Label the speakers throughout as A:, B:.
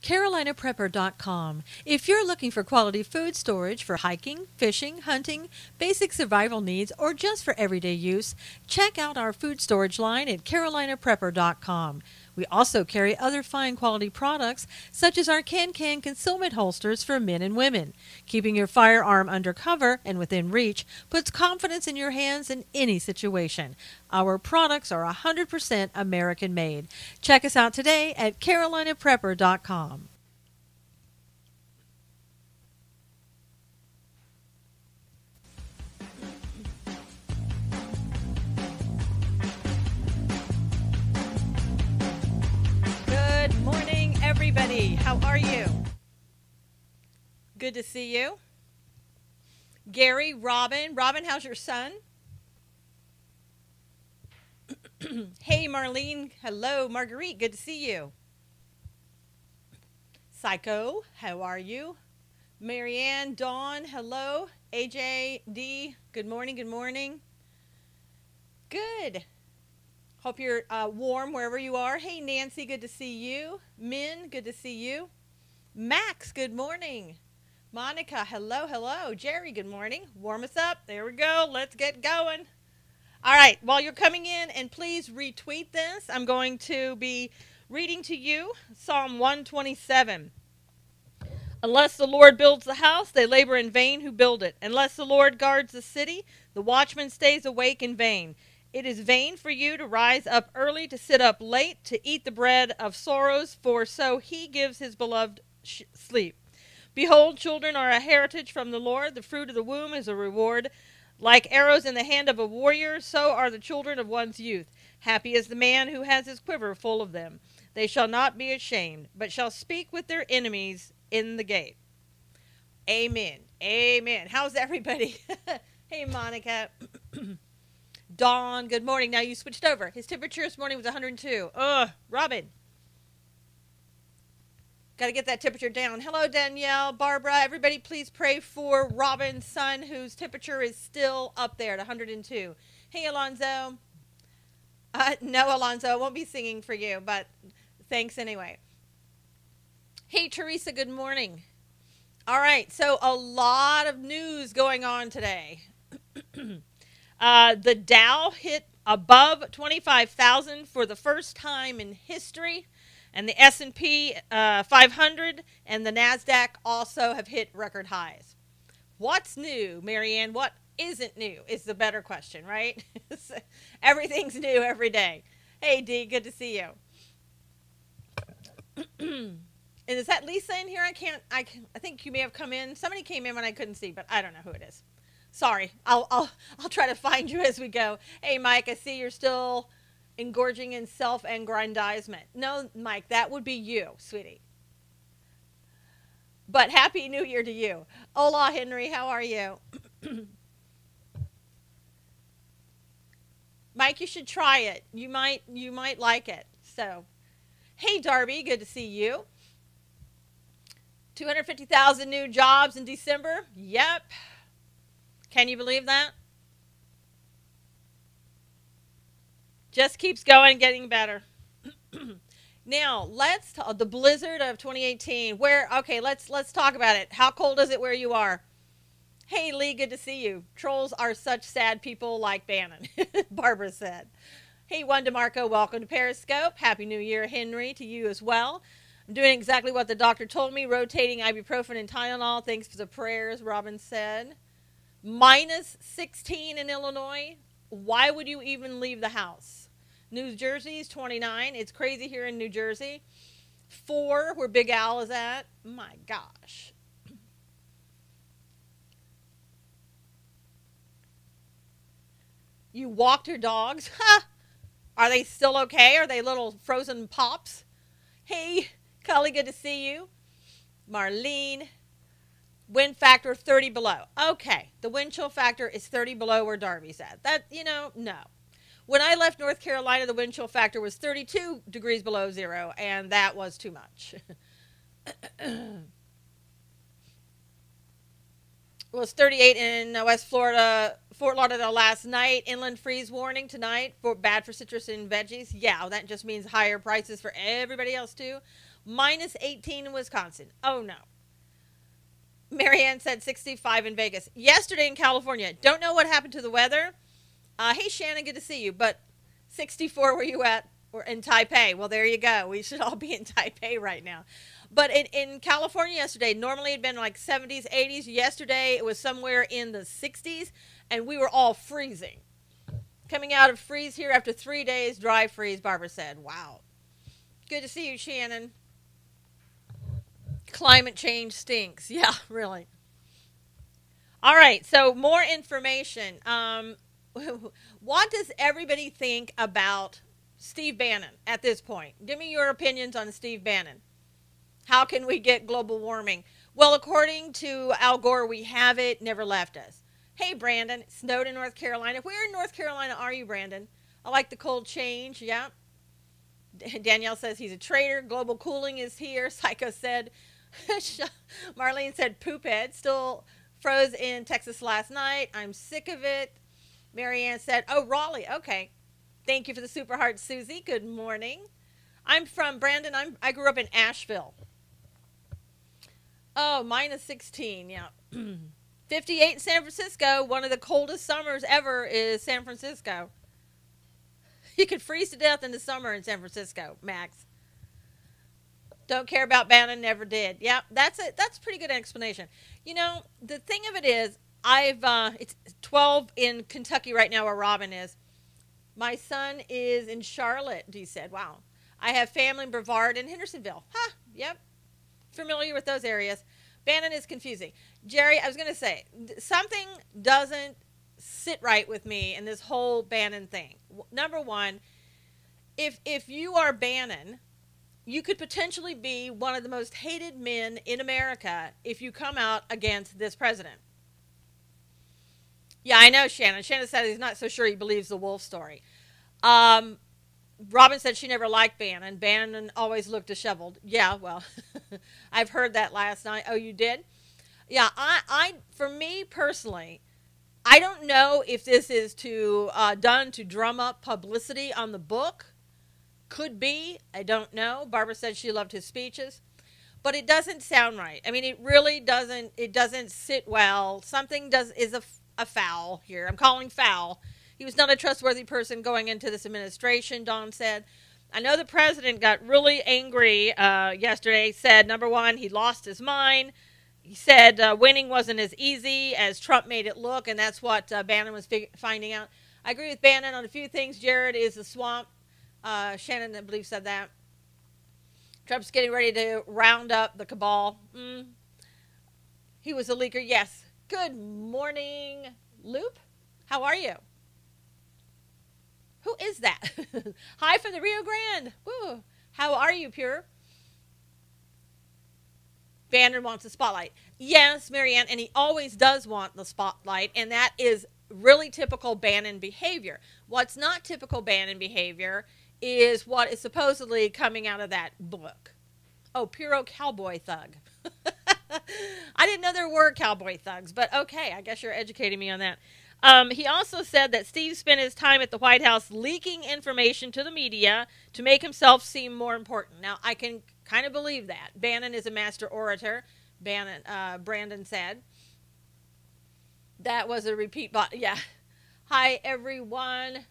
A: CarolinaPrepper.com. If you're looking for quality food storage for hiking, fishing, hunting, basic survival needs, or just for everyday use, check out our food storage line at CarolinaPrepper.com. We also carry other fine quality products such as our can concealment holsters for men and women. Keeping your firearm under cover and within reach puts confidence in your hands in any situation. Our products are 100% American made. Check us out today at CarolinaPrepper.com. Good morning, everybody. How are you? Good to see you. Gary, Robin. Robin, how's your son? Hey, Marlene. Hello, Marguerite. Good to see you. Psycho, how are you? Marianne, Dawn, hello. AJ, D, good morning, good morning. Good. Hope you're warm wherever you are. Hey, Nancy, good to see you. Min, good to see you. Max, good morning. Monica, hello, hello. Jerry, good morning. Warm us up. There we go. Let's get going. All right, while you're coming in, and please retweet this, I'm going to be reading to you Psalm 127. Unless the Lord builds the house, they labor in vain who build it. Unless the Lord guards the city, the watchman stays awake in vain. It is vain for you to rise up early, to sit up late, to eat the bread of sorrows, for so he gives his beloved sleep. Behold, children are a heritage from the Lord. The fruit of the womb is a reward. Like arrows in the hand of a warrior, so are the children of one's youth. Happy is the man who has his quiver full of them. They shall not be ashamed, but shall speak with their enemies in the gate. Amen. Amen. How's everybody? Hey, Monica. Dawn, good morning. Now you switched over. His temperature this morning was 102. Robin. Got to get that temperature down. Hello, Danielle, Barbara. Everybody, please pray for Robin's son, whose temperature is still up there at 102. Hey, Alonzo. No, Alonzo, I won't be singing for you, but thanks anyway. Hey, Teresa, good morning. All right, so a lot of news going on today. The Dow hit above 25,000 for the first time in history. And the S&P 500 and the NASDAQ also have hit record highs. What's new, Marianne? What isn't new is the better question, right? Everything's new every day. Hey, Dee, good to see you. And is that Lisa in here? I think you may have come in. Somebody came in when I couldn't see, but I don't know who it is. Sorry. I'll try to find you as we go. Hey, Mike, I see you're still engorging in self-aggrandizement. No, Mike, that would be you, sweetie. But Happy New Year to you. Hola, Henry, how are you? Mike, you should try it. You might like it. So, hey, Darby, good to see you. 250,000 new jobs in December. Yep. Can you believe that? Just keeps going, getting better. Now, let's talk the blizzard of 2018. Let's talk about it. How cold is it where you are? Hey, Lee, good to see you. Trolls are such sad people like Bannon, Barbara said. Hey, Juan DeMarco, welcome to Periscope. Happy New Year, Henry, to you as well. I'm doing exactly what the doctor told me, rotating ibuprofen and Tylenol. Thanks for the prayers, Robin said. Minus 16 in Illinois. Why would you even leave the house? New Jersey's 29. It's crazy here in New Jersey. 4, where Big Al is at. My gosh. You walked your dogs? Ha! Are they still okay? Are they little frozen pops? Hey, Cully, good to see you. Marlene. Wind factor 30 below. Okay, the wind chill factor is 30 below where Darby's at. That, no. When I left North Carolina, the wind chill factor was 32 degrees below zero, and that was too much. It was 38 in West Florida, Fort Lauderdale last night. Inland freeze warning tonight for bad for citrus and veggies. Yeah, that just means higher prices for everybody else too. Minus 18 in Wisconsin. Oh no. Marianne said 65 in Vegas. Yesterday in California. Don't know what happened to the weather. Hey Shannon, good to see you. But 64 where you at? Or in Taipei. Well, there you go. We should all be in Taipei right now. But in California yesterday, normally it had been like 70s, 80s. Yesterday it was somewhere in the 60s, and we were all freezing. Coming out of freeze here after 3 days, dry freeze, Barbara said. Wow. Good to see you, Shannon. Climate change stinks. Yeah, really. All right, so more information. What does everybody think about Steve Bannon at this point? Give me your opinions on Steve Bannon. How can we get global warming? Well, according to Al Gore, we have it, never left us. Hey, Brandon, it snowed in North Carolina. Where in North Carolina are you, Brandon? I like the cold change, yeah. Danielle says he's a traitor. Global cooling is here, Psycho said. Marlene said poop head. Still froze in Texas last night. I'm sick of it. Marianne said, oh, Raleigh, okay. Thank you for the super heart, Susie. Good morning. I'm from Brandon. I grew up in Asheville. Oh, minus 16, yeah. 58 in San Francisco. One of the coldest summers ever is San Francisco. You could freeze to death in the summer in San Francisco, Max. Don't care about Bannon, never did. Yeah, that's it. That's a pretty good explanation. You know, the thing of it is, it's 12 in Kentucky right now where Robin is. My son is in Charlotte, he said. Wow. I have family in Brevard and Hendersonville. Huh, yep. Familiar with those areas. Bannon is confusing. Jerry, I was going to say, something doesn't sit right with me in this whole Bannon thing. Number one, if you are Bannon, you could potentially be one of the most hated men in America if you come out against this president. Yeah, I know, Shannon. Shannon said he's not so sure he believes the wolf story. Robin said she never liked Bannon. Bannon always looked disheveled. Yeah, well, I've heard that last night. Oh, you did? Yeah, for me personally, I don't know if this is done to drum up publicity on the book. Could be. I don't know. Barbara said she loved his speeches. But it doesn't sound right. I mean, it really doesn't. It doesn't sit well. Something is a foul here. I'm calling foul. He was not a trustworthy person going into this administration, Dawn said. I know the president got really angry yesterday. Said, number one, he lost his mind. He said winning wasn't as easy as Trump made it look, and that's what Bannon was finding out. I agree with Bannon on a few things. Jared is a swamp. Shannon, I believe, said that. Trump's getting ready to round up the cabal. He was a leaker, yes. Good morning, Loop. How are you? Who is that? Hi from the Rio Grande. Woo. How are you, Pure? Bannon wants the spotlight. Yes, Marianne, and he always does want the spotlight, and that is really typical Bannon behavior. What's not typical Bannon behavior is what is supposedly coming out of that book. Oh, Puro Cowboy Thug. I didn't know there were cowboy thugs, but okay, I guess you're educating me on that. He also said that Steve spent his time at the White House leaking information to the media to make himself seem more important. Now, I can kind of believe that. Bannon is a master orator, Brandon said. That was a repeat, yeah. Hi, everyone.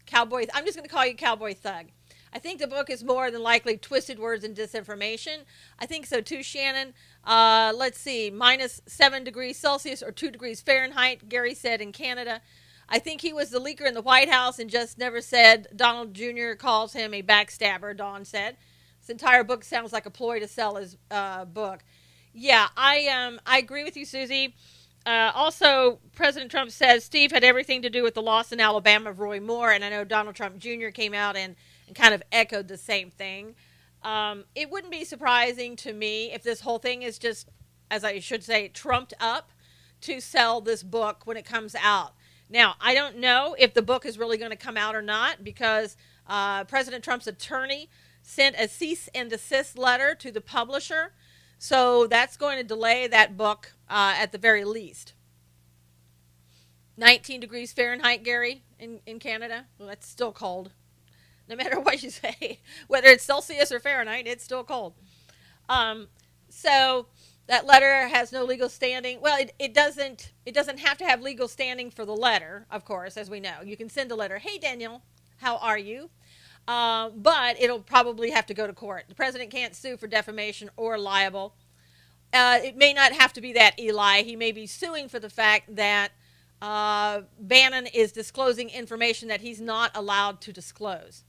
A: Cowboy, I'm just going to call you Cowboy Thug. I think the book is more than likely twisted words and disinformation. I think so too, Shannon. Let's see, minus 7 degrees Celsius or 2 degrees Fahrenheit, Gary said in Canada. I think he was the leaker in the White House and just never said Donald Jr. calls him a backstabber, Dawn said. This entire book sounds like a ploy to sell his book. Yeah, I agree with you, Susie. Also, President Trump says Steve had everything to do with the loss in Alabama of Roy Moore, and I know Donald Trump Jr. came out and kind of echoed the same thing. It wouldn't be surprising to me if this whole thing is just, as I should say, trumped up to sell this book when it comes out. Now, I don't know if the book is really going to come out or not because President Trump's attorney sent a cease and desist letter to the publisher. So that's going to delay that book at the very least. 19 degrees Fahrenheit, Gary, in Canada. Well, that's still cold. No matter what you say, whether it's Celsius or Fahrenheit, it's still cold. Um, so that letter has no legal standing. Well, it doesn't have to have legal standing for the letter, of course, as we know. You can send a letter, hey, Daniel, how are you? But it'll probably have to go to court. The president can't sue for defamation or libel. It may not have to be that, Eli. He may be suing for the fact that Bannon is disclosing information that he's not allowed to disclose.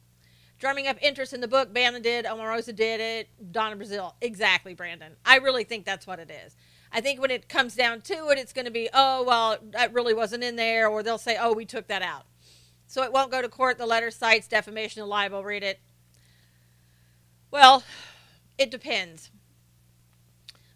A: Drumming up interest in the book, Bannon did, Omarosa did it, Donna Brazil. Exactly, Brandon. I really think that's what it is. I think when it comes down to it, it's going to be, oh, well, that really wasn't in there, or they'll say, oh, we took that out. So it won't go to court. The letter cites defamation and libel. Read it. Well, it depends.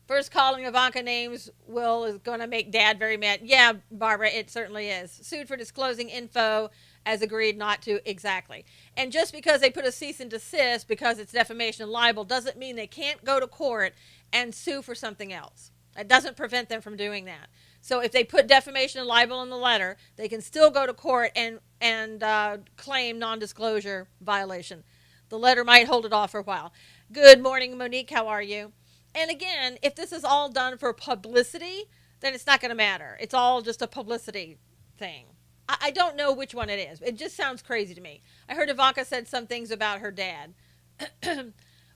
A: First calling Ivanka names is going to make Dad very mad. Yeah, Barbara, it certainly is. Sued for disclosing info as agreed not to. Exactly. And just because they put a cease and desist because it's defamation and libel doesn't mean they can't go to court and sue for something else. That doesn't prevent them from doing that. So if they put defamation and libel in the letter, they can still go to court and claim non-disclosure violation. The letter might hold it off for a while. Good morning, Monique. How are you? And again, if this is all done for publicity, then it's not going to matter. It's all just a publicity thing. I don't know which one it is. It just sounds crazy to me. I heard Ivanka said some things about her dad.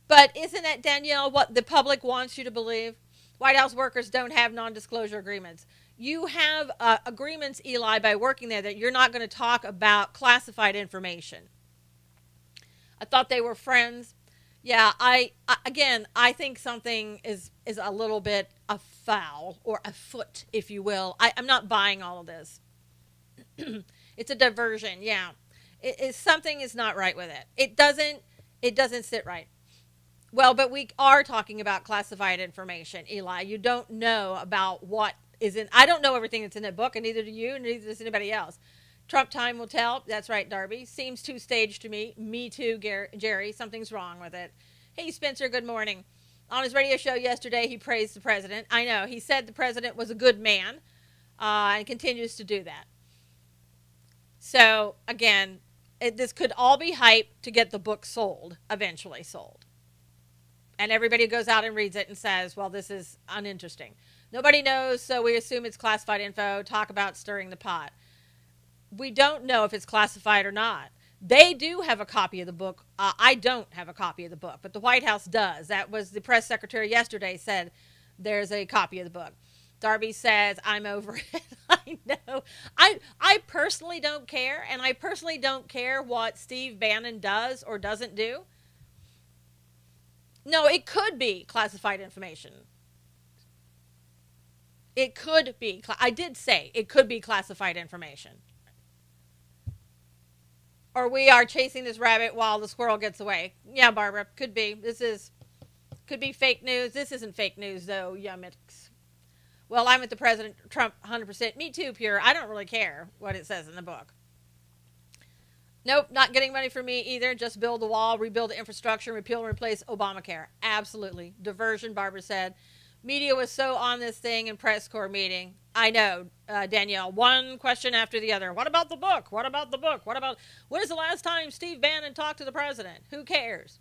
A: But isn't that, Danielle, what the public wants you to believe? White House workers don't have non-disclosure agreements. You have agreements, Eli, by working there that you're not going to talk about classified information. I thought they were friends. Yeah, I think something is a little bit afoul or afoot, if you will. I'm not buying all of this. It's a diversion. Yeah, something is not right with it. It doesn't sit right. Well, but we are talking about classified information, Eli. You don't know about what is in. I don't know everything that's in that book, and neither do you, and neither does anybody else. Trump time will tell. That's right, Darby. Seems too staged to me. Me too, Jerry. Something's wrong with it. Hey, Spencer, good morning. On his radio show yesterday, he praised the president. I know. He said the president was a good man and continues to do that. So, again, this could all be hype to get the book sold, eventually sold. And everybody goes out and reads it and says, well, this is uninteresting. Nobody knows, so we assume it's classified info. Talk about stirring the pot. We don't know if it's classified or not. They do have a copy of the book. I don't have a copy of the book, but the White House does. That was the press secretary yesterday said there's a copy of the book. Darby says, I'm over it. I know. I personally don't care, and I personally don't care what Steve Bannon does or doesn't do. No, it could be classified information. It could be. I did say it could be classified information. Or we are chasing this rabbit while the squirrel gets away. Yeah, Barbara, could be. Could be fake news. This isn't fake news, though, yummicks. Well, I'm with the President Trump 100%. Me too, Pure. I don't really care what it says in the book. Nope, not getting money from me either. Just build the wall, rebuild the infrastructure, repeal and replace Obamacare. Absolutely. Diversion, Barbara said. Media was so on this thing in press corps meeting. I know, Danielle. One question after the other. What about the book? What about the book? When is the last time Steve Bannon talked to the president? Who cares?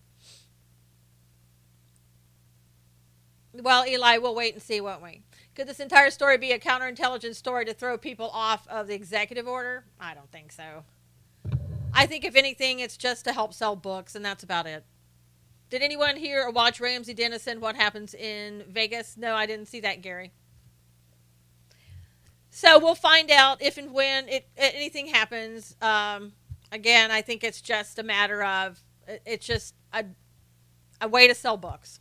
A: Well, Eli, we'll wait and see, won't we? Could this entire story be a counterintelligence story to throw people off of the executive order? I don't think so. I think, if anything, it's just to help sell books, and that's about it. Did anyone hear or watch Ramsey Dennison, What Happens in Vegas? No, I didn't see that, Gary. So we'll find out if and when anything happens. Again, I think it's just a matter of, it's just a way to sell books.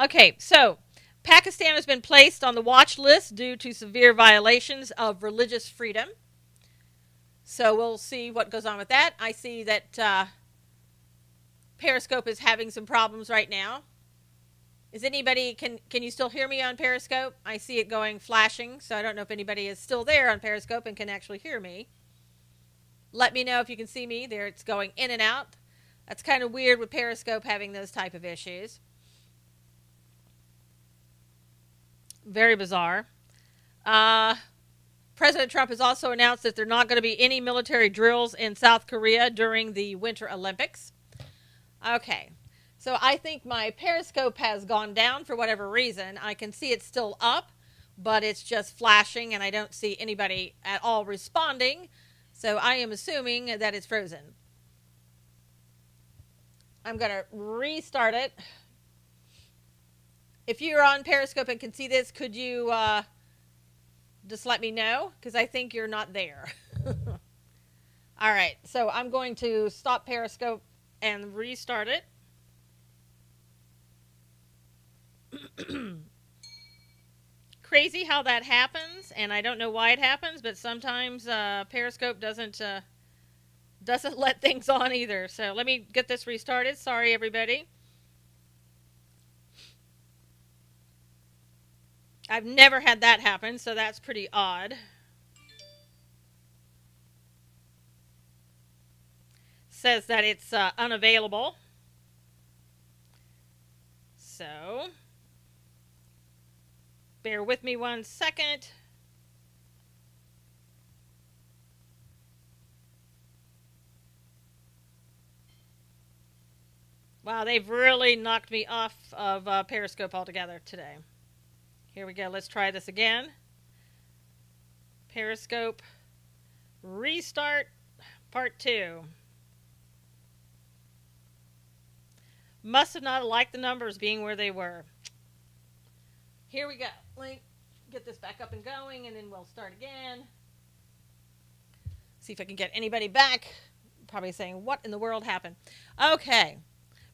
A: Okay, so Pakistan has been placed on the watch list due to severe violations of religious freedom. So we'll see what goes on with that. I see that Periscope is having some problems right now. Is anybody, can you still hear me on Periscope? I see it going flashing, so I don't know if anybody is still there on Periscope and can actually hear me. Let me know if you can see me. There, it's going in and out. That's kind of weird with Periscope having those type of issues. Very bizarre. President Trump has also announced that there are not going to be any military drills in South Korea during the Winter Olympics. Okay, so I think my Periscope has gone down for whatever reason. I can see it's still up, but it's just flashing and I don't see anybody at all responding. So I am assuming that it's frozen. I'm going to restart it. If you're on Periscope and can see this, could you just let me know? Because I think you're not there. All right, so I'm going to stop Periscope and restart it. Crazy how that happens, and I don't know why it happens, but sometimes Periscope doesn't let things on either. So let me get this restarted. Sorry, everybody. I've never had that happen, so that's pretty odd. Says that it's unavailable. So bear with me 1 second. Wow, they've really knocked me off of Periscope altogether today. Here we go. Let's try this again. Periscope restart part 2. Must have not liked the numbers being where they were. Here we go. Let me get this back up and going, and then we'll start again. See if I can get anybody back. Probably saying, what in the world happened? Okay.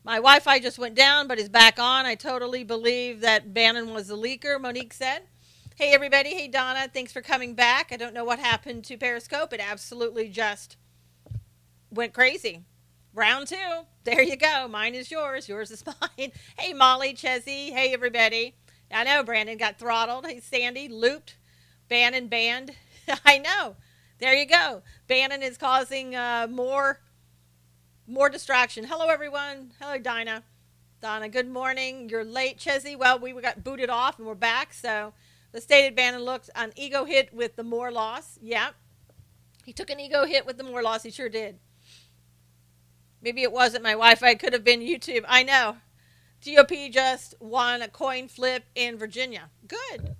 A: My Wi-Fi just went down, but is back on. I totally believe that Bannon was the leaker, Monique said. Hey, everybody. Hey, Donna. Thanks for coming back. I don't know what happened to Periscope. It absolutely just went crazy. Round 2. There you go. Mine is yours. Yours is mine. Hey, Molly, Chezzy. Hey, everybody. I know Brandon got throttled. Hey, Sandy, looped. Bannon banned. I know. There you go. Bannon is causing more distraction. Hello, everyone. Hello, Dinah. Donna, good morning. You're late, Chezzy. Well, we got booted off and we're back. So the stated Bannon looked an ego hit with the Moore loss. Yeah. He took an ego hit with the Moore loss. He sure did. Maybe it wasn't my Wi-Fi. It could have been YouTube. I know. GOP just won a coin flip in Virginia. Good.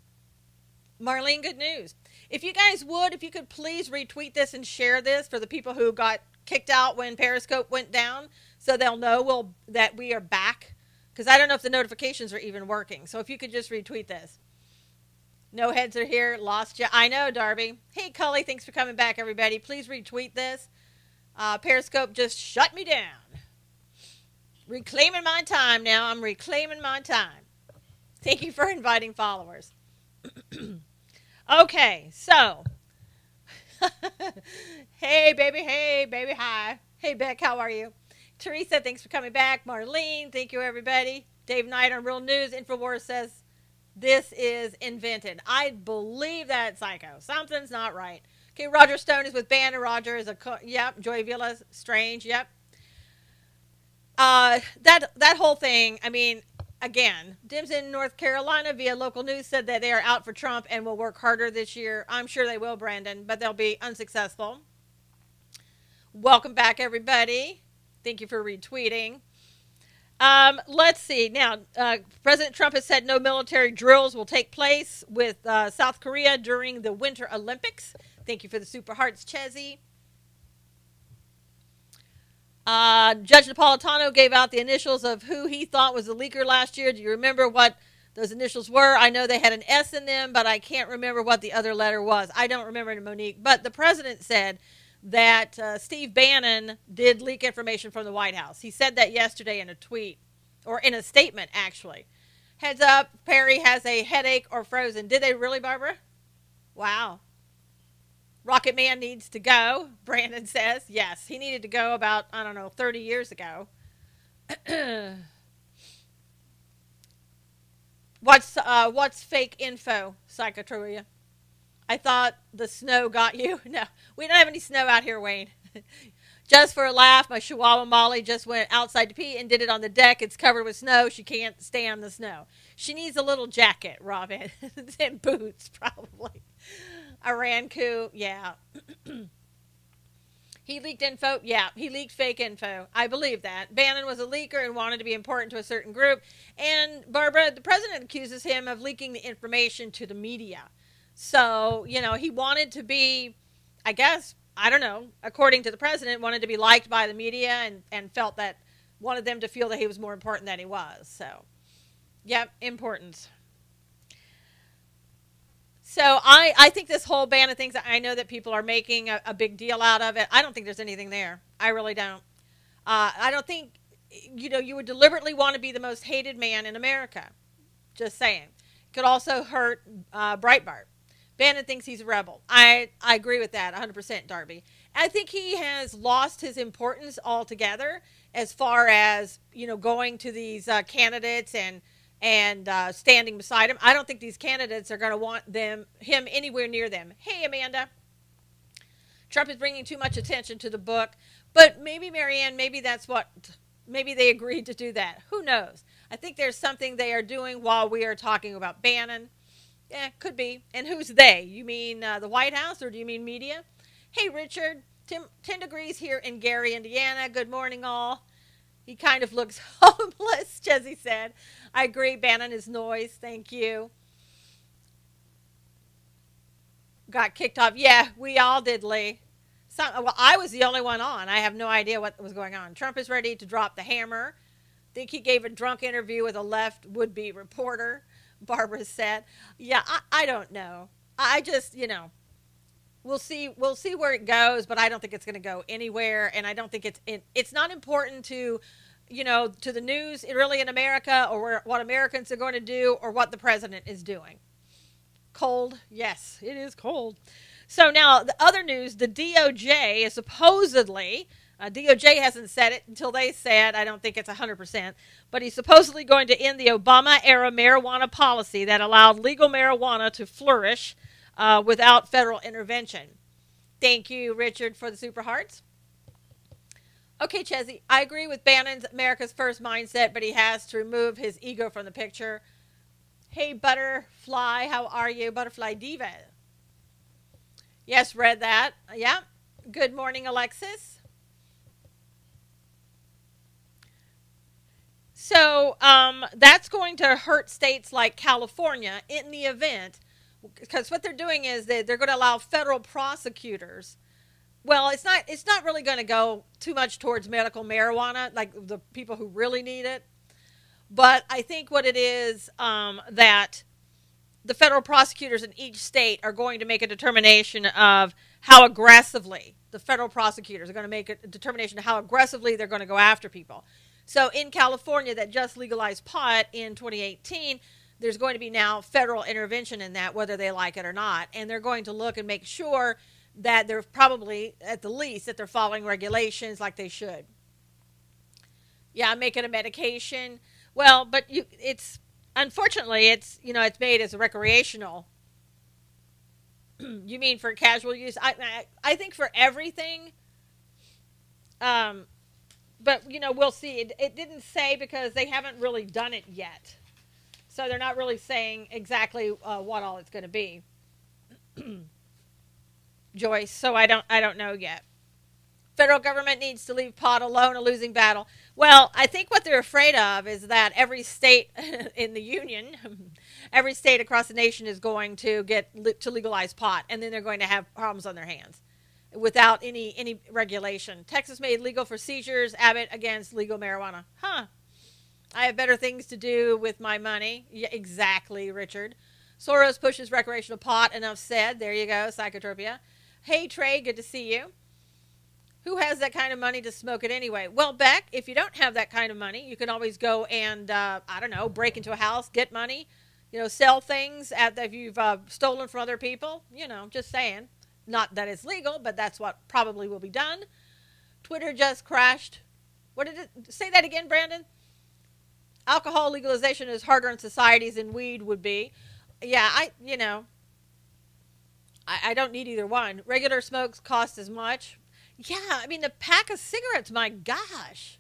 A: Marlene, good news. If you guys would, if you could please retweet this and share this for the people who got kicked out when Periscope went down, so they'll know that we are back. Because I don't know if the notifications are even working. So if you could just retweet this. No heads are here. Lost you. I know, Darby. Hey, Cully, thanks for coming back, everybody. Please retweet this. Periscope just shut me down. Reclaiming my time now. I'm reclaiming my time. Thank you for inviting followers. Okay, so. Hey, baby, hi. Hey, Beck, how are you? Teresa, thanks for coming back. Marlene, thank you, everybody. Dave Knight on Real News. Infowars says this is invented. I believe that, Psycho. Something's not right. Okay, Roger Stone is with Bannon. Roger is yep. Joy Villa's strange, yep. That whole thing, I mean, again, Dems in North Carolina via local news said that they are out for Trump and will work harder this year. I'm sure they will, Brandon, but they'll be unsuccessful. Welcome back, everybody. Thank you for retweeting. Let's see. Now, President Trump has said no military drills will take place with South Korea during the Winter Olympics. Thank you for the super hearts, Chezzy. Judge Napolitano gave out the initials of who he thought was the leaker last year. Do you remember what those initials were? I know they had an S in them, but I can't remember what the other letter was. I don't remember, Monique. But the president said that Steve Bannon did leak information from the White House. He said that yesterday in a tweet, or in a statement, actually. Heads up, Perry has a headache or frozen. Did they really, Barbara? Wow. Rocket Man needs to go, Brandon says. Yes, he needed to go about, 30 years ago. What's fake info, Psychotrulia? I thought the snow got you. No, we don't have any snow out here, Wayne. Just for a laugh, my Chihuahua Molly just went outside to pee and did it on the deck. It's covered with snow. She can't stand the snow. She needs a little jacket, Robin, and boots, probably. A Rancu, yeah. He leaked info. Yeah, he leaked fake info. I believe that. Bannon was a leaker and wanted to be important to a certain group. And Barbara, the president accuses him of leaking the information to the media. So, you know, he wanted to be, I guess, I don't know, according to the president, wanted to be liked by the media and felt that, wanted them to feel that he was more important than he was. So, yep, importance. So I think this whole ban of things, I know that people are making a big deal out of it. I don't think there's anything there. I really don't. I don't think, you know, you would deliberately want to be the most hated man in America. Just saying. Could also hurt Breitbart. Bannon thinks he's a rebel. I agree with that 100%, Darby. I think he has lost his importance altogether as far as, you know, going to these candidates and standing beside him. I don't think these candidates are going to want him anywhere near them. Hey, Amanda. Trump is bringing too much attention to the book. But maybe, Marianne, maybe that's what, maybe they agreed to do that. Who knows? I think there's something they are doing while we are talking about Bannon. Yeah, could be. And who's they? You mean the White House, or do you mean media? Hey, Richard. 10 degrees here in Gary, Indiana. Good morning, all. He kind of looks homeless, Chesney said. I agree, Bannon is noise. Thank you. Got kicked off. Yeah, we all did, Lee. Well, I was the only one on. I have no idea what was going on. Trump is ready to drop the hammer. Think he gave a drunk interview with a left would-be reporter, Barbara said. Yeah, I don't know. I just, you know, we'll see where it goes, but I don't think it's going to go anywhere, and I don't think it's not important to, you know, to the news really in America, or what Americans are going to do, or what the president is doing. Cold? Yes, it is cold. So now the other news, the DOJ is supposedly, DOJ hasn't said it until they said, I don't think it's 100%, but he's supposedly going to end the Obama-era marijuana policy that allowed legal marijuana to flourish without federal intervention. Thank you, Richard, for the super hearts. Okay, Chesney, I agree with Bannon's America's First mindset, but he has to remove his ego from the picture. Hey, Butterfly, how are you? Butterfly Diva. Yes, read that. Yeah. Good morning, Alexis. So that's going to hurt states like California in the event, because what they're doing is they're going to allow federal prosecutors. Well, it's not really going to go too much towards medical marijuana, like the people who really need it. But I think what it is that the federal prosecutors in each state are going to make a determination of how aggressively the federal prosecutors are going to make a determination of how aggressively they're going to go after people. So in California, that just legalized pot in 2018, there's going to be now federal intervention in that, whether they like it or not. And they're going to look and make sure that they're probably, at the least, that they're following regulations like they should. Yeah, make it a medication. Well, but it's, unfortunately, it's, you know, it's made as a recreational. You mean for casual use? I think for everything. But, you know, we'll see. It didn't say because they haven't really done it yet. So they're not really saying exactly what all it's going to be. Joyce, so I don't know yet. Federal government needs to leave pot alone, a losing battle. Well, I think what they're afraid of is that every state in the union, every state across the nation is going to get to legalize pot, and then they're going to have problems on their hands without any regulation. Texas made legal for seizures. Abbott against legal marijuana. Huh. I have better things to do with my money. Yeah, exactly, Richard. Soros pushes recreational pot. Enough said. There you go, Psychotropia. Hey, Trey, good to see you. Who has that kind of money to smoke it anyway? Well, Beck, if you don't have that kind of money, you can always go and, I don't know, break into a house, get money, you know, sell things that you've stolen from other people. You know, just saying. Not that it's legal, but that's what probably will be done. Twitter just crashed. What did it say that again, Brandon? Alcohol legalization is harder on societies than weed would be. Yeah, I don't need either one. Regular smokes cost as much. Yeah, I mean, the pack of cigarettes, my gosh.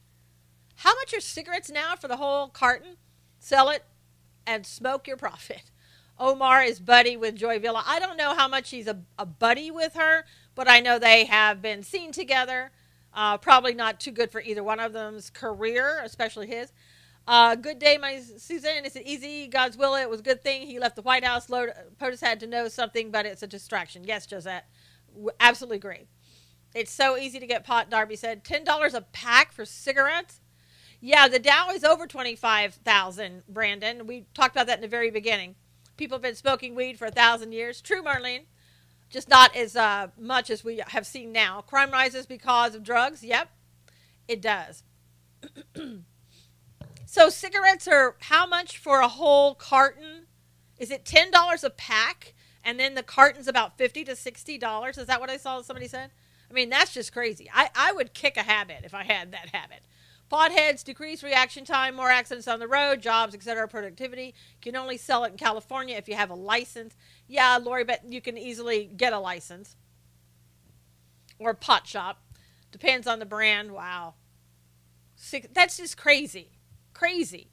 A: How much are cigarettes now for the whole carton? Sell it and smoke your profit. Omar is buddy with Joy Villa. I don't know how much he's a buddy with her, but I know they have been seen together. Probably not too good for either one of them's career, especially his. Good day, my Suzanne. Is it easy? God's will. It was a good thing he left the White House. POTUS had to know something, but it's a distraction. Yes, Josette. Absolutely agree. It's so easy to get pot, Darby said. $10 a pack for cigarettes? Yeah, the Dow is over 25,000, Brandon. We talked about that in the very beginning. People have been smoking weed for 1,000 years. True, Marlene. Just not as much as we have seen now. Crime rises because of drugs. Yep, it does. So cigarettes are how much for a whole carton? Is it $10 a pack? And then the carton's about $50 to $60? Is that what I saw somebody said? I mean, that's just crazy. I would kick a habit if I had that habit. Potheads, decrease reaction time, more accidents on the road, jobs, etc., productivity. You can only sell it in California if you have a license. Yeah, Lori, but you can easily get a license. Or a pot shop. Depends on the brand. Wow. That's just crazy. Crazy.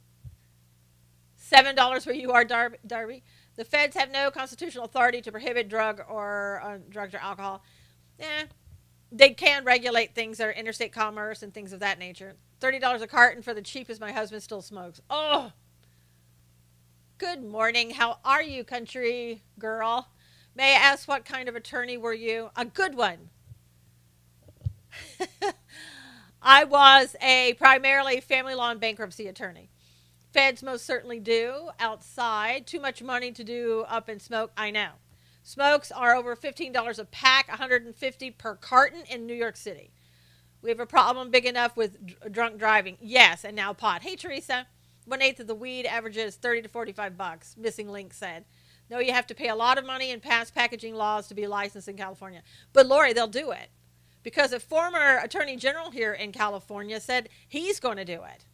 A: $7 where you are, Darby. The feds have no constitutional authority to prohibit drugs or alcohol. They can regulate things that are interstate commerce and things of that nature. $30 a carton for the cheapest. My husband still smokes. Oh, good morning. How are you, country girl? May I ask what kind of attorney were you? A good one. I was a primarily family law and bankruptcy attorney. Feds most certainly do. Outside, too much money to do up and smoke. I know. Smokes are over $15 a pack, $150 per carton in New York City. We have a problem big enough with drunk driving. Yes, and now pot. Hey, Teresa, 1/8 of the weed averages $30 to $45. Missing Link said. No, you have to pay a lot of money and pass packaging laws to be licensed in California. But Lori, they'll do it. Because a former attorney general here in California said he's going to do it.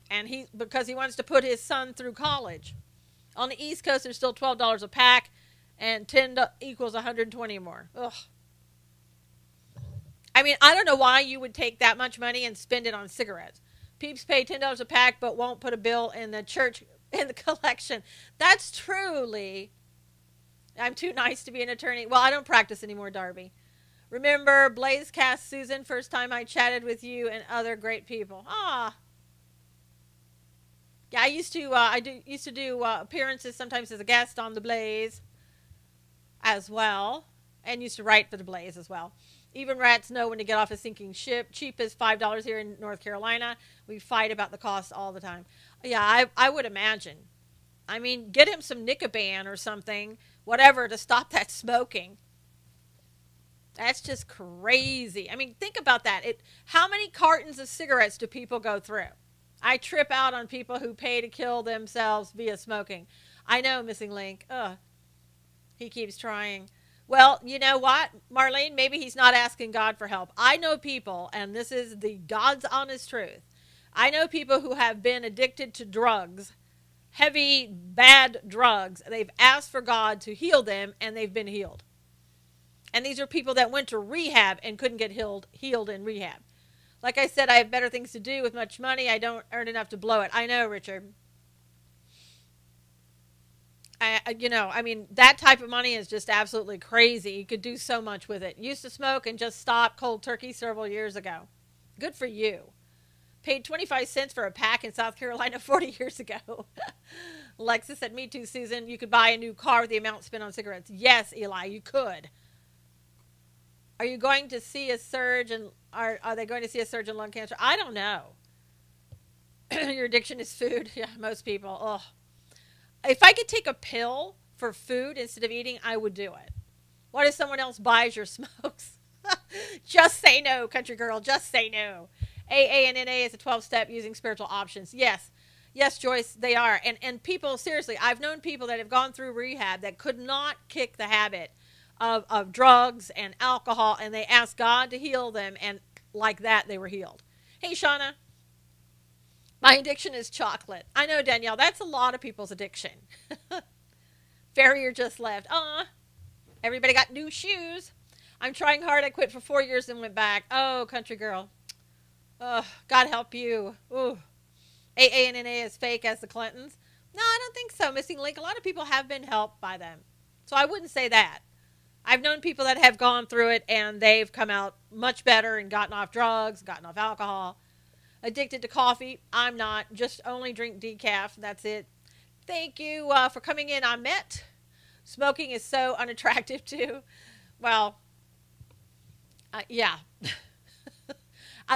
A: And because he wants to put his son through college. On the East Coast, there's still $12 a pack, and 10 equals 120 or more. Ugh. I mean, I don't know why you would take that much money and spend it on cigarettes. Peeps pay $10 a pack, but won't put a bill in the church in the collection. That's truly. I'm too nice to be an attorney. Well, I don't practice anymore, Darby. Remember Blazecast Susan, first time I chatted with you and other great people. Ah. Yeah, I used to do appearances sometimes as a guest on the Blaze as well, and used to write for the Blaze as well. Even rats know when to get off a sinking ship. Cheap is $5 here in North Carolina. We fight about the cost all the time. Yeah, I would imagine. I mean, get him some Nicoban or something, whatever, to stop that smoking. That's just crazy. I mean, think about that. How many cartons of cigarettes do people go through? I trip out on people who pay to kill themselves via smoking. I know, Missing Link. Ugh. He keeps trying. Well, you know what, Marlene? Maybe he's not asking God for help. I know people, and this is the God's honest truth. I know people who have been addicted to drugs, heavy, bad drugs. They've asked for God to heal them, and they've been healed. And these are people that went to rehab and couldn't get healed in rehab. Like I said, I have better things to do with much money. I don't earn enough to blow it. I know, Richard. I mean, that type of money is just absolutely crazy. You could do so much with it. Used to smoke and just stopped cold turkey several years ago. Good for you. Paid 25 cents for a pack in South Carolina 40 years ago. Alexis said, me too, Susan. You could buy a new car with the amount spent on cigarettes. Yes, Eli, you could. Are you going to see a surge in, are they going to see a surge in lung cancer? I don't know. Your addiction is food. Yeah, most people. Ugh. If I could take a pill for food instead of eating, I would do it. What if someone else buys your smokes? Just say no, country girl. Just say no. AA and NA is a 12-step using spiritual options. Yes. Yes, Joyce, they are. And people, seriously, I've known people that have gone through rehab that could not kick the habit of drugs and alcohol, and they asked God to heal them, and like that, they were healed. Hey, Shauna. My addiction is chocolate. I know, Danielle. That's a lot of people's addiction. Farrier just left. Everybody got new shoes. I'm trying hard. I quit for 4 years and went back. Oh, country girl. Oh, God help you. Ooh. AA and NA is fake as the Clintons. No, I don't think so, Missing Link. A lot of people have been helped by them. So I wouldn't say that. I've known people that have gone through it and they've come out much better and gotten off drugs, gotten off alcohol. Addicted to coffee. I'm not. Just only drink decaf. That's it. Thank you for coming in. I met. Smoking is so unattractive too. Well, yeah.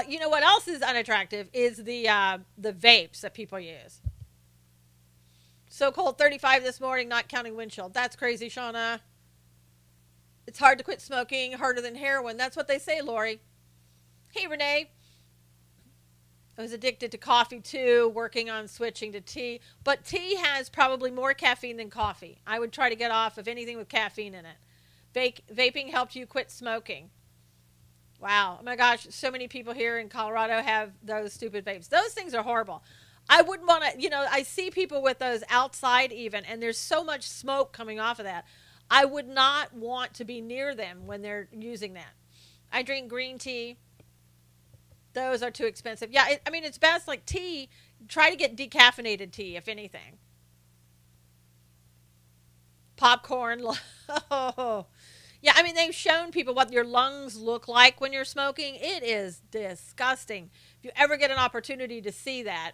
A: You know what else is unattractive is the vapes that people use. So cold 35 this morning, not counting windshield. That's crazy, Shauna. It's hard to quit smoking, harder than heroin. That's what they say, Lori. Hey, Renee. I was addicted to coffee too, working on switching to tea. But tea has probably more caffeine than coffee. I would try to get off of anything with caffeine in it. Vaping helped you quit smoking. Wow. Oh my gosh, so many people here in Colorado have those stupid vapes. Those things are horrible. I wouldn't want to, I see people with those outside even, and there's so much smoke coming off of that. I would not want to be near them when they're using that. I drink green tea. Those are too expensive. Yeah, it's best like tea. Try to get decaffeinated tea, if anything. Popcorn. Oh. Yeah, they've shown people what your lungs look like when you're smoking. It is disgusting. If you ever get an opportunity to see that,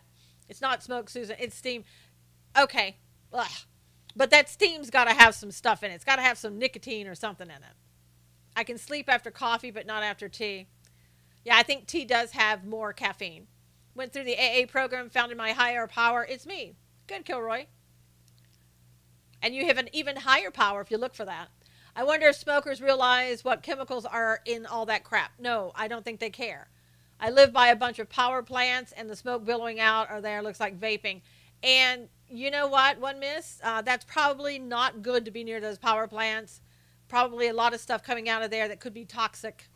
A: it's not smoke, Susan. It's steam. Okay. Ugh. But that steam's got to have some stuff in it. It's got to have some nicotine or something in it. I can sleep after coffee, but not after tea. Yeah, I think tea does have more caffeine. Went through the AA program, found in my higher power. It's me. Good, Kilroy. And you have an even higher power if you look for that. I wonder if smokers realize what chemicals are in all that crap. No, I don't think they care. I live by a bunch of power plants, and the smoke billowing out or there looks like vaping. And you know what, one miss? That's probably not good to be near those power plants. Probably a lot of stuff coming out of there that could be toxic.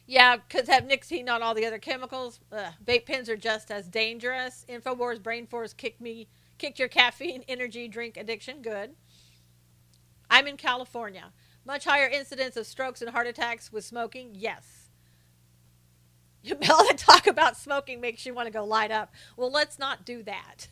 A: Yeah, because have nicotine, not all the other chemicals. Vape pens are just as dangerous. Infowars, Brain Force kicked your caffeine energy drink addiction. Good. I'm in California. Much higher incidence of strokes and heart attacks with smoking. Yes. Mel, talk about smoking makes you want to go light up. Well, let's not do that.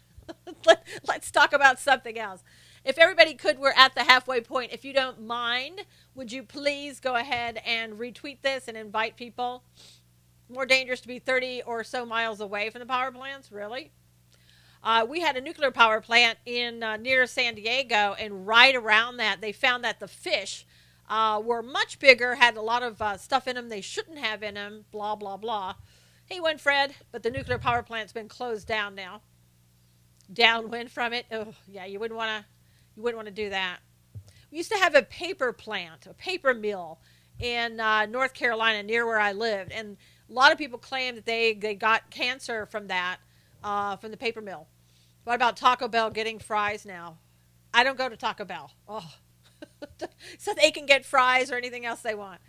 A: Let's talk about something else. If everybody could, we're at the halfway point. If you don't mind, would you please go ahead and retweet this and invite people? More dangerous to be 30 or so miles away from the power plants? Really? We had a nuclear power plant in near San Diego, and right around that, they found that the fish were much bigger, had a lot of stuff in them they shouldn't have in them, blah, blah, blah. Hey, Winfred, but the nuclear power plant's been closed down now. Downwind from it. Oh, yeah, you wouldn't want to do that. We used to have a paper plant, a paper mill in North Carolina near where I lived, and a lot of people claim that they got cancer from that, from the paper mill. What about Taco Bell getting fries now? I don't go to Taco Bell. Oh. So they can get fries or anything else they want.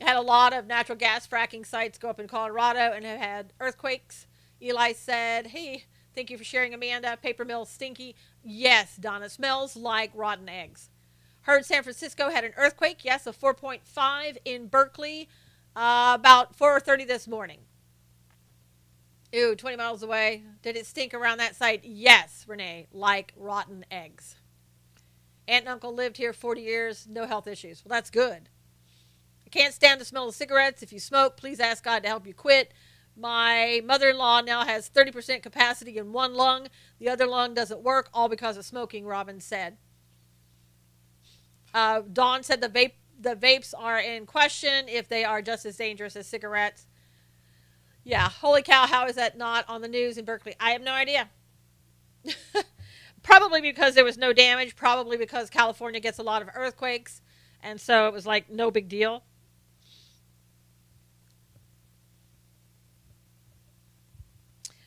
A: I had a lot of natural gas fracking sites go up in Colorado and have had earthquakes. Eli said, hey, thank you for sharing, Amanda. Paper mill stinky. Yes, Donna, smells like rotten eggs. Heard San Francisco had an earthquake. Yes, a 4.5 in Berkeley, about 4:30 this morning. Ew, 20 miles away. Did it stink around that site? Yes, Renee, like rotten eggs. Aunt and uncle lived here 40 years, no health issues. Well, that's good. I can't stand the smell of cigarettes. If you smoke, please ask God to help you quit. My mother-in-law now has 30% capacity in one lung. The other lung doesn't work, all because of smoking, Robin said. Dawn said the vapes are in question if they are just as dangerous as cigarettes. Yeah, holy cow, how is that not on the news in Berkeley? I have no idea. Probably because there was no damage. Probably because California gets a lot of earthquakes. And so it was like no big deal.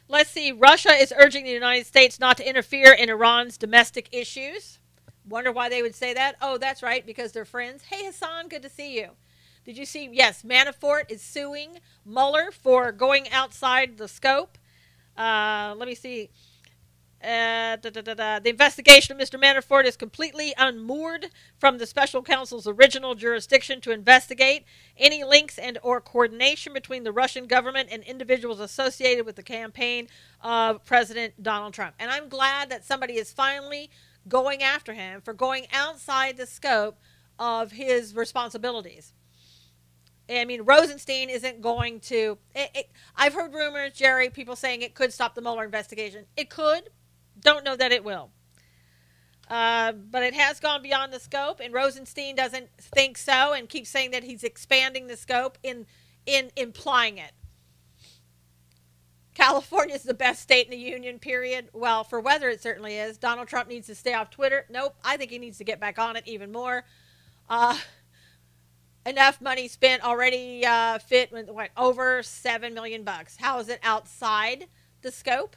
A: Let's see. Russia is urging the United States not to interfere in Iran's domestic issues. Wonder why they would say that. Oh, that's right, because they're friends. Hey, Hassan, good to see you. Did you see? Yes, Manafort is suing Mueller for going outside the scope. Let me see.
B: The investigation of Mr. Manafort is completely unmoored from the special counsel's original jurisdiction to investigate any links and or coordination between the Russian government and individuals associated with the campaign of President Donald Trump. And I'm glad that somebody is finally going after him for going outside the scope of his responsibilities. I mean, Rosenstein isn't going to... I've heard rumors, Jerry, people saying it could stop the Mueller investigation. It could. Don't know that it will. But it has gone beyond the scope, and Rosenstein doesn't think so and keeps saying that he's expanding the scope in implying it. California is the best state in the union, period. Well, for weather, it certainly is. Donald Trump needs to stay off Twitter. Nope. I think he needs to get back on it even more. Enough money spent already fit what, over $7 million. How is it outside the scope?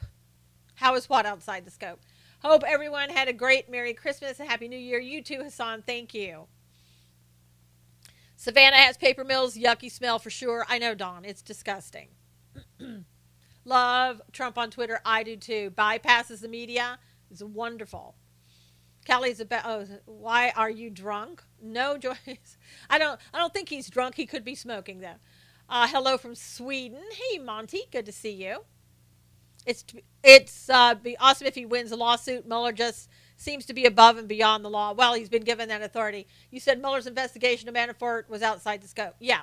B: How is what outside the scope? Hope everyone had a great Merry Christmas and Happy New Year. You too, Hassan. Thank you. Savannah has paper mills. Yucky smell for sure. I know, Dawn. It's disgusting. Love Trump on Twitter. I do too. Bypasses the media. It's wonderful. Kelly's about. Oh, why are you drunk? No, Joyce. I don't think he's drunk. He could be smoking though. Hello from Sweden. Hey, Monty. Good to see you. It's be awesome if he wins the lawsuit. Mueller just seems to be above and beyond the law. Well, he's been given that authority. You said Mueller's investigation of Manafort was outside the scope. Yeah.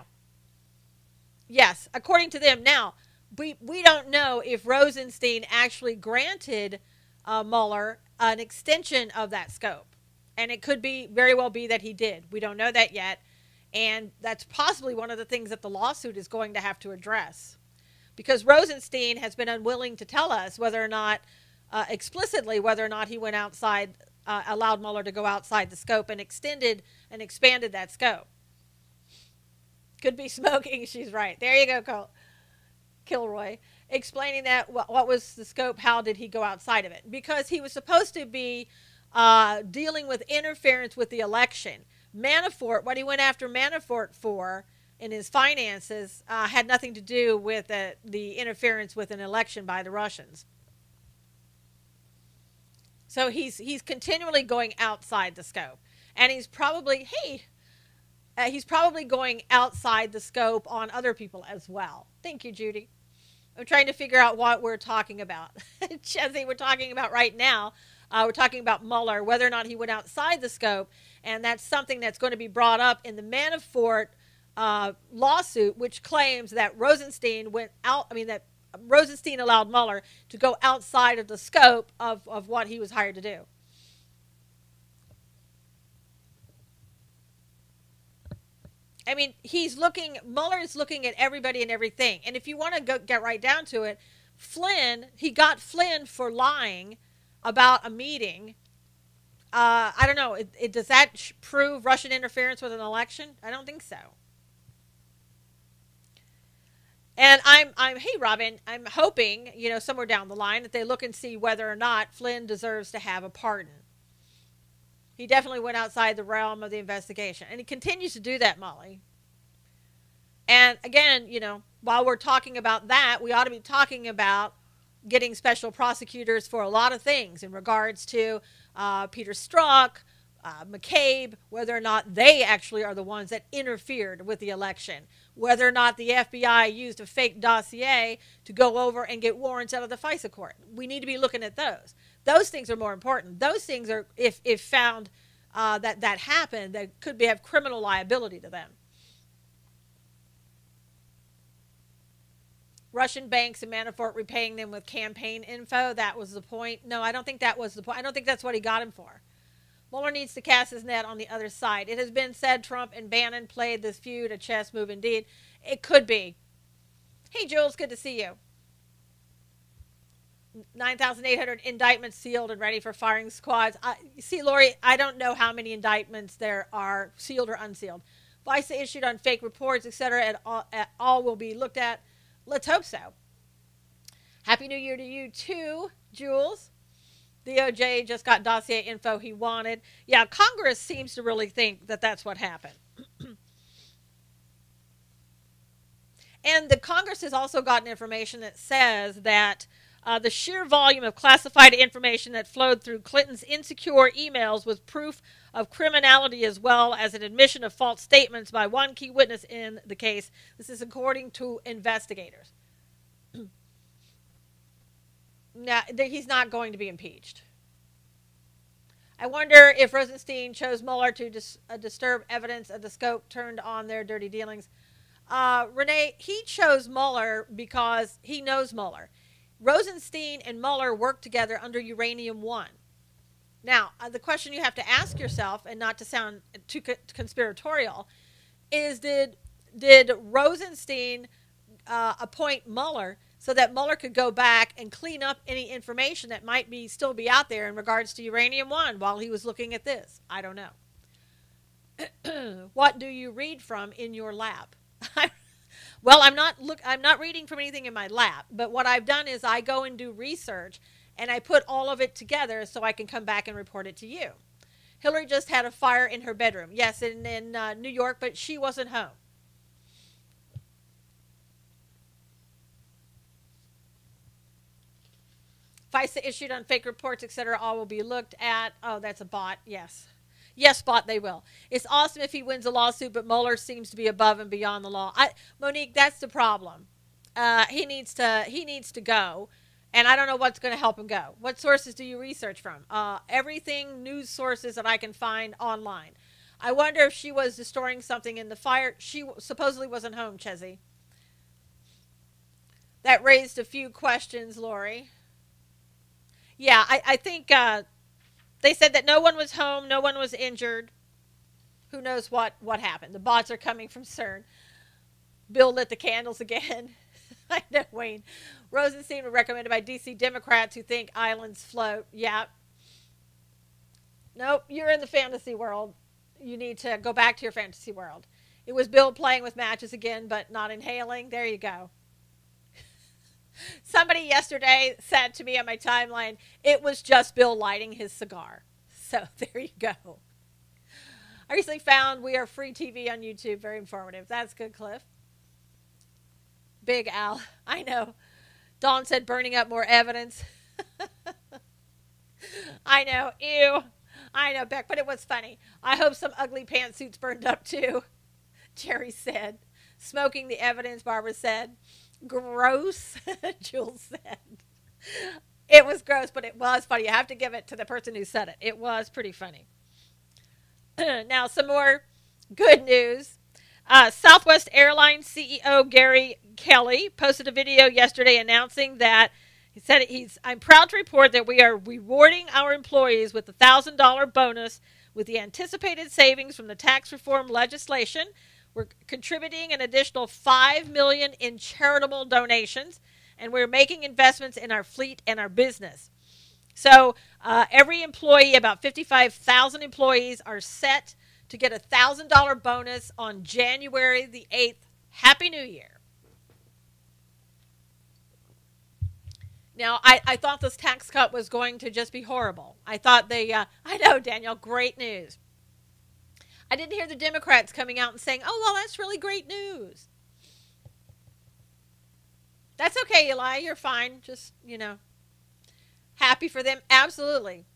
B: Yes, according to them. Now, we don't know if Rosenstein actually granted Mueller an extension of that scope. And it could be very well be that he did. We don't know that yet. And that's possibly one of the things that the lawsuit is going to have to address. Because Rosenstein has been unwilling to tell us whether or not, explicitly, whether or not he went outside, allowed Mueller to go outside the scope and extended and expanded that scope. Could be smoking, she's right. There you go, Kilroy. Explaining that, what was the scope, how did he go outside of it? Because he was supposed to be dealing with interference with the election. Manafort, what he went after Manafort for in his finances had nothing to do with the interference with an election by the Russians. So he's continually going outside the scope. And he's probably, he's probably going outside the scope on other people as well. Thank you, Judy. I'm trying to figure out what we're talking about. Chesney, we're talking about right now. We're talking about Mueller, whether or not he went outside the scope. And that's something that's going to be brought up in the Manafort lawsuit, which claims that Rosenstein went out, that Rosenstein allowed Mueller to go outside of the scope of what he was hired to do. Mueller is looking at everybody and everything. And if you want to get right down to it, he got Flynn for lying about a meeting. I don't know. Does that prove Russian interference with an election? I don't think so. And hey, Robin, I'm hoping, somewhere down the line that they look and see whether or not Flynn deserves to have a pardon. He definitely went outside the realm of the investigation. And he continues to do that, Molly. And again, while we're talking about that, we ought to be talking about getting special prosecutors for a lot of things in regards to Peter Strzok, McCabe, whether or not they actually are the ones that interfered with the election, whether or not the FBI used a fake dossier to go over and get warrants out of the FISA court. We need to be looking at those. Those things are more important. Those things are, if found that happened, that could have criminal liability to them. Russian banks and Manafort repaying them with campaign info, that was the point. No, I don't think that was the point. I don't think that's what he got him for. Mueller needs to cast his net on the other side. It has been said Trump and Bannon played this feud a chess move indeed. It could be. Hey, Jules, good to see you. 9,800 indictments sealed and ready for firing squads. See, Lori, I don't know how many indictments there are, sealed or unsealed. FISA issued on fake reports, etc. At all will be looked at. Let's hope so. Happy New Year to you too, Jules. The OJ just got dossier info he wanted. Yeah, Congress seems to really think that that's what happened. And the Congress has also gotten information that says that The sheer volume of classified information that flowed through Clinton's insecure emails was proof of criminality as well as an admission of false statements by one key witness in the case. This is according to investigators. Now, he's not going to be impeached. I wonder if Rosenstein chose Mueller to disturb evidence of the scope turned on their dirty dealings. Renee, he chose Mueller because he knows Mueller. Rosenstein and Mueller worked together under Uranium One. Now, the question you have to ask yourself, and not to sound too conspiratorial, is did Rosenstein appoint Mueller so that Mueller could go back and clean up any information that might still be out there in regards to Uranium One while he was looking at this? I don't know. What do you read from in your lab? Well, I'm not reading from anything in my lab, but what I've done is I go and do research and I put all of it together so I can come back and report it to you. Hillary just had a fire in her bedroom. Yes, in New York, but she wasn't home. FISA issued on fake reports, etc. All will be looked at. Oh, that's a bot. Yes. Yes, bot, they will. It's awesome if he wins a lawsuit, but Mueller seems to be above and beyond the law. Monique, that's the problem. He needs to go, and I don't know what's going to help him go. What sources do you research from? Everything, news sources that I can find online. I wonder if she was destroying something in the fire. She supposedly wasn't home, Chezzy. That raised a few questions, Lori. Yeah, I think they said that no one was home, no one was injured. Who knows what happened? The bots are coming from CERN. Bill lit the candles again. I know, Wayne. Rosenstein were recommended by D.C. Democrats who think islands float. Yeah. Nope, you're in the fantasy world. You need to go back to your fantasy world. It was Bill playing with matches again, but not inhaling. There you go. Somebody yesterday said to me on my timeline, it was just Bill lighting his cigar. So there you go. I recently found We Are Free TV on YouTube. Very informative. That's good, Cliff. Big Al. I know. Dawn said burning up more evidence. I know. Ew. I know, Beck, but it was funny. I hope some ugly pantsuits burned up too. Jerry said. Smoking the evidence, Barbara said. Gross, Jules said. It was gross, but it was funny. You have to give it to the person who said it. It was pretty funny. Now, some more good news. Southwest Airlines CEO Gary Kelly posted a video yesterday announcing that he said I'm proud to report that we are rewarding our employees with a $1,000 bonus with the anticipated savings from the tax reform legislation. We're contributing an additional $5 million in charitable donations, and we're making investments in our fleet and our business. So every employee, about 55,000 employees, are set to get a $1,000 bonus on January the 8th. Happy New Year. Now, I thought this tax cut was going to just be horrible. I thought I know, Daniel, great news. I didn't hear the Democrats coming out and saying, oh, well, that's really great news. That's okay, Eli. You're fine. Just, happy for them. Absolutely.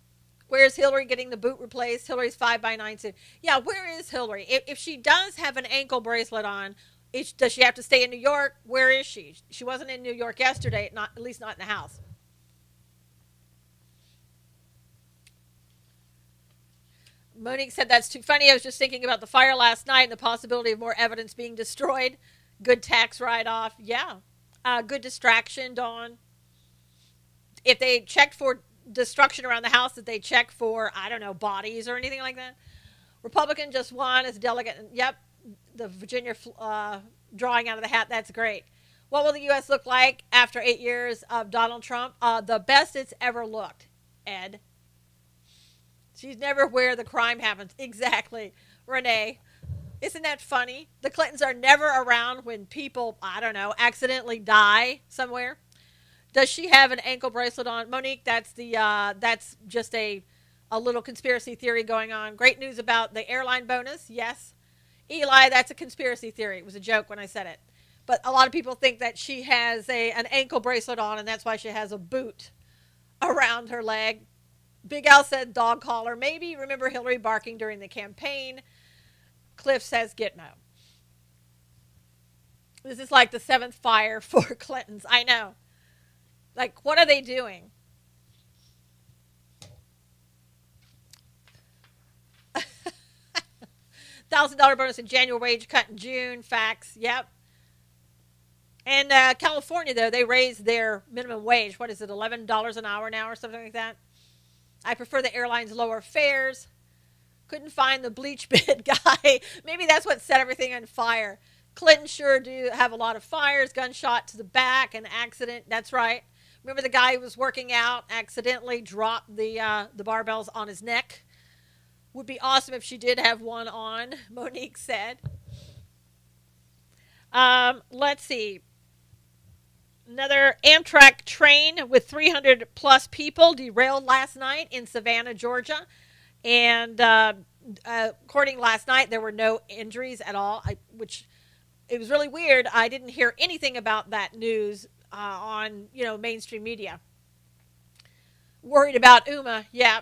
B: Where's Hillary getting the boot replaced? Hillary's 5x9 suit. Yeah, where is Hillary? If she does have an ankle bracelet on, does she have to stay in New York? Where is she? She wasn't in New York yesterday, at least not in the house. Monique said that's too funny. I was just thinking about the fire last night and the possibility of more evidence being destroyed. Good tax write-off. Yeah. Good distraction, Dawn. If they checked for destruction around the house, did they check for, I don't know, bodies or anything like that? Republican just won as delegate. Yep. The Virginia drawing out of the hat. That's great. What will the U.S. look like after 8 years of Donald Trump? The best it's ever looked, Ed. She's never where the crime happens. Exactly. Renee, isn't that funny? The Clintons are never around when people, I don't know, accidentally die somewhere. Does she have an ankle bracelet on? Monique, that's just a little conspiracy theory going on. Great news about the airline bonus. Yes. Eli, that's a conspiracy theory. It was a joke when I said it. But a lot of people think that she has an ankle bracelet on, and that's why she has a boot around her leg. Big Al said dog collar. Maybe remember Hillary barking during the campaign. Cliff says Gitmo. This is like the seventh fire for Clintons. I know. Like, what are they doing? $1,000 bonus in January, wage cut in June. Facts. Yep. And California, though, they raised their minimum wage. What is it, $11 an hour now or something like that? I prefer the airlines' lower fares. Couldn't find the bleach bid guy. Maybe that's what set everything on fire. Clinton sure do have a lot of fires. Gunshot to the back, an accident. That's right. Remember the guy who was working out, accidentally dropped the barbells on his neck? Would be awesome if she did have one on, Monique said. Let's see. Another Amtrak train with 300 plus people derailed last night in Savannah, Georgia. And according last night, there were no injuries at all, which it was really weird. I didn't hear anything about that news on, mainstream media. Worried about Uma, yeah.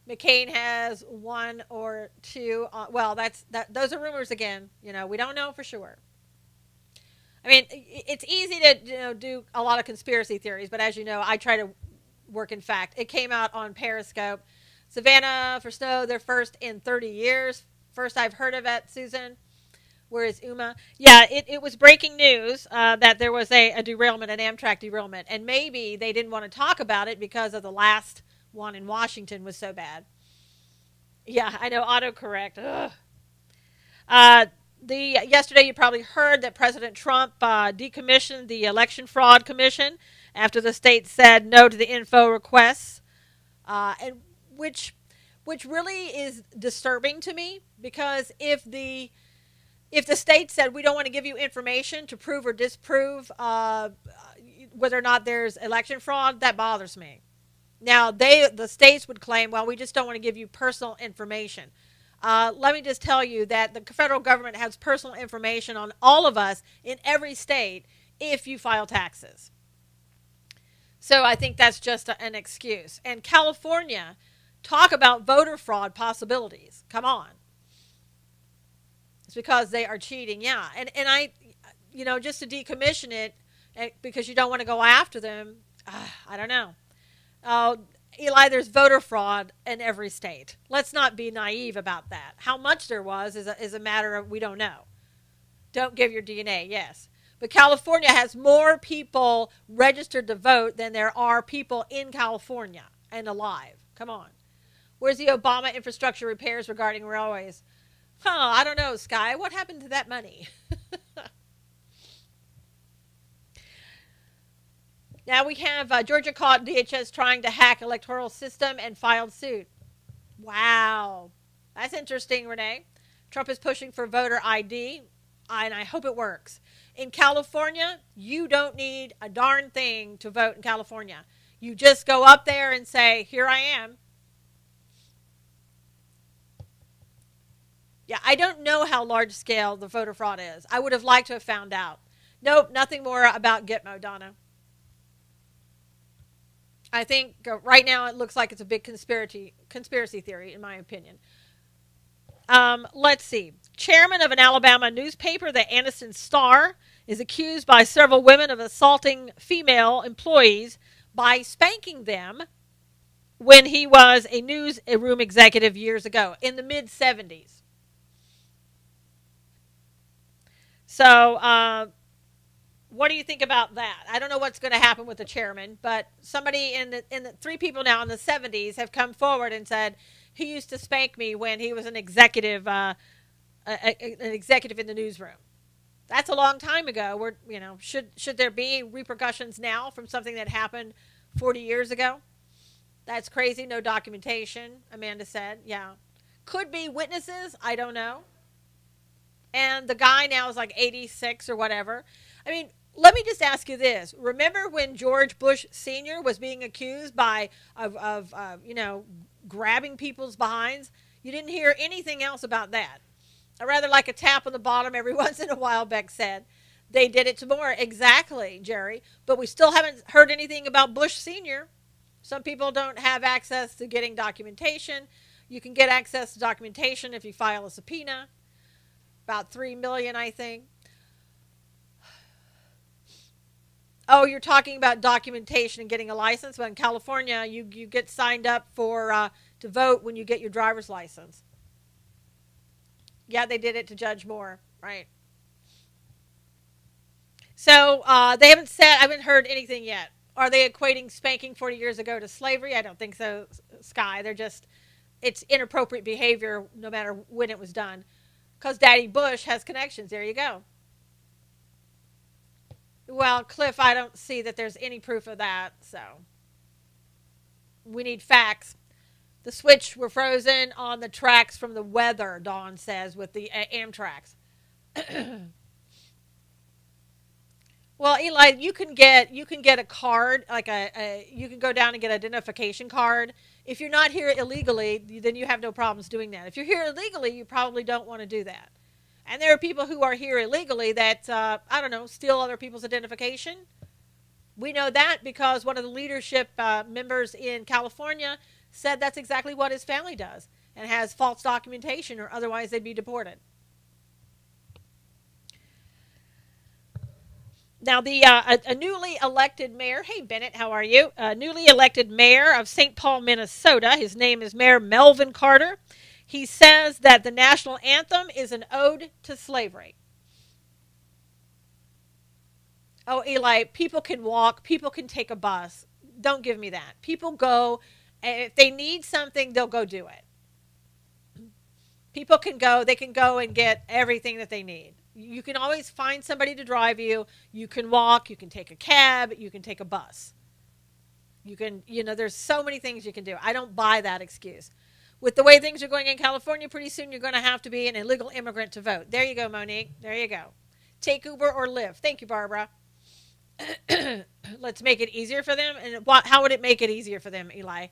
B: McCain has one or two. Well, those are rumors again. We don't know for sure. I mean, it's easy to do a lot of conspiracy theories, but as you know, I try to work in fact. It came out on Periscope. Savannah for snow, their first in 30 years. First I've heard of it, Susan. Where is Uma? Yeah, it was breaking news that there was a derailment, an Amtrak derailment, and maybe they didn't want to talk about it because of the last one in Washington was so bad. Yeah, I know, autocorrect. Ugh. Yesterday you probably heard that President Trump decommissioned the Election Fraud Commission after the state said no to the info requests, and which really is disturbing to me, because if the state said we don't want to give you information to prove or disprove whether or not there's election fraud, that bothers me. Now the states would claim, well, we just don't want to give you personal information. Let me just tell you that the federal government has personal information on all of us in every state if you file taxes. So I think that's just an excuse. And California, talk about voter fraud possibilities. Come on. It's because they are cheating, yeah. And I, just to decommission it because you don't want to go after them, I don't know. Eli, there's voter fraud in every state. Let's not be naive about that. How much there was is a matter of we don't know. Don't give your DNA, yes. But California has more people registered to vote than there are people in California and alive. Come on. Where's the Obama infrastructure repairs regarding railways? I don't know, Sky. What happened to that money? Now we have Georgia caught DHS trying to hack electoral system and filed suit. Wow. That's interesting, Renee. Trump is pushing for voter ID, and I hope it works. In California, you don't need a darn thing to vote in California. You just go up there and say, here I am. Yeah, I don't know how large scale the voter fraud is. I would have liked to have found out. Nope, nothing more about Gitmo, Donna. I think right now it looks like it's a big conspiracy theory, in my opinion. Let's see. Chairman of an Alabama newspaper, the Anniston Star, is accused by several women of assaulting female employees by spanking them when he was a newsroom executive years ago, in the mid-70s. So, what do you think about that? I don't know what's going to happen with the chairman, but somebody in the three people now in the 70s have come forward and said he used to spank me when he was an executive in the newsroom. That's a long time ago. Should there be repercussions now from something that happened 40 years ago? That's crazy. No documentation, Amanda said. Yeah. Could be witnesses. I don't know. And the guy now is like 86 or whatever. I mean, let me just ask you this. Remember when George Bush Sr. was being accused of grabbing people's behinds? You didn't hear anything else about that. I rather like a tap on the bottom every once in a while, Beck said. They did it to more. Exactly, Jerry. But we still haven't heard anything about Bush Sr. Some people don't have access to getting documentation. You can get access to documentation if you file a subpoena. About 3 million, I think. Oh, you're talking about documentation and getting a license. But in California, you get signed up for to vote when you get your driver's license. Yeah, they did it to Judge Moore, right? So they haven't said. I haven't heard anything yet. Are they equating spanking 40 years ago to slavery? I don't think so, Sky. They're just it's inappropriate behavior no matter when it was done. Because Daddy Bush has connections. There you go. Well, Cliff, I don't see that there's any proof of that. So we need facts. The switch were frozen on the tracks from the weather, Dawn says, with the Amtrak's. Well, Eli, you can get a card like you can go down and get an identification card. If you're not here illegally, then you have no problems doing that. If you're here illegally, you probably don't want to do that. And there are people who are here illegally that I don't know, steal other people's identification. We know that because one of the leadership members in California said that's exactly what his family does and has false documentation, or otherwise they'd be deported. Now, a newly elected mayor, hey, Bennett, how are you? A newly elected mayor of St. Paul, Minnesota. His name is Mayor Melvin Carter. He says that the national anthem is an ode to slavery. Oh, Eli, people can walk. People can take a bus. Don't give me that. People go, and if they need something, they'll go do it. People can go. They can go and get everything that they need. You can always find somebody to drive you. You can walk. You can take a cab. You can take a bus. You can, there's so many things you can do. I don't buy that excuse. With the way things are going in California, pretty soon you're going to have to be an illegal immigrant to vote. There you go, Monique. There you go. Take Uber or Lyft. Thank you, Barbara. Let's make it easier for them. And how would it make it easier for them, Eli?